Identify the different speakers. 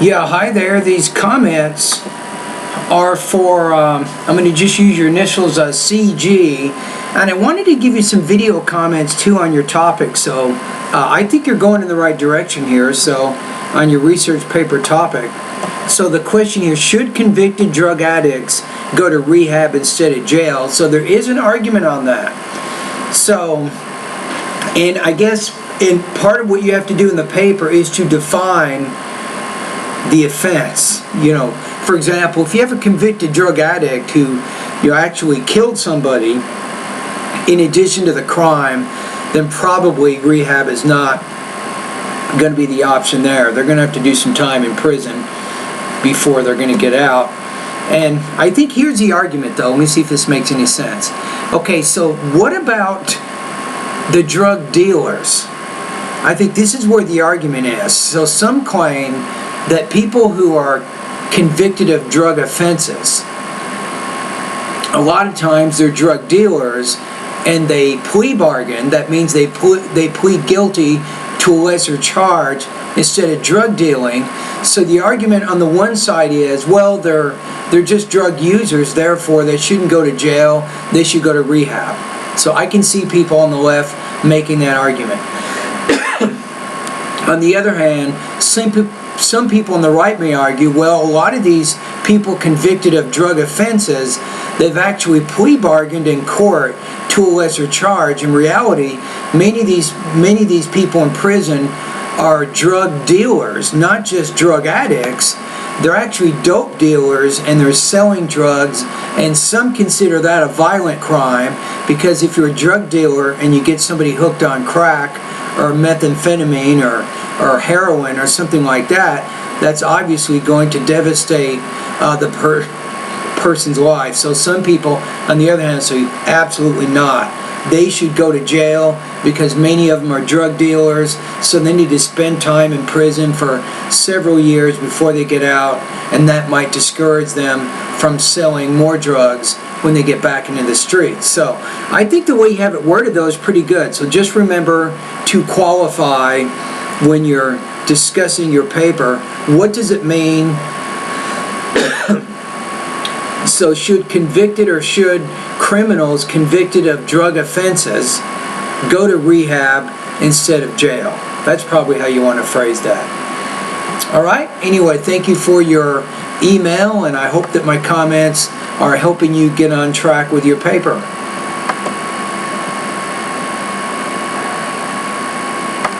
Speaker 1: Yeah, hi there. These comments are for, I'm going to just use your initials, CG, and I wanted to give you some video comments too on your topic. So I think you're going in the right direction here, so on your research paper topic. So the question here, should convicted drug addicts go to rehab instead of jail? So there is an argument on that. So, and I guess in part of what you have to do in the paper is to define the offense. You know, for example, if you have a convicted drug addict who actually killed somebody in addition to the crime, then probably rehab is not going to be the option there. They're going to have to do some time in prison before they're going to get out. And I think here's the argument, though. Let me see if this makes any sense. Okay, so what about the drug dealers? I think this is where the argument is. So some claim that people who are convicted of drug offenses, a lot of times they're drug dealers and they plea bargain. That means they plead guilty to a lesser charge instead of drug dealing. So the argument on the one side is, well, they're just drug users, therefore they shouldn't go to jail, they should go to rehab. So I can see people on the left making that argument. On the other hand, some people on the right may argue, well, a lot of these people convicted of drug offenses, they've actually plea bargained in court to a lesser charge. In reality, many of these people in prison are drug dealers, not just drug addicts. They're actually dope dealers, and they're selling drugs, and some consider that a violent crime, because if you're a drug dealer and you get somebody hooked on crack or methamphetamine or heroin or something like that, that's obviously going to devastate the person's life. So some people, on the other hand, say absolutely not. They should go to jail because many of them are drug dealers, so they need to spend time in prison for several years before they get out, and that might discourage them from selling more drugs when they get back into the streets. So I think the way you have it worded, though, is pretty good. So just remember to qualify when you're discussing your paper. What does it mean? So should criminals convicted of drug offenses go to rehab instead of jail? That's probably how you want to phrase that. All right. Anyway, thank you for your email, and I hope that my comments are helping you get on track with your paper.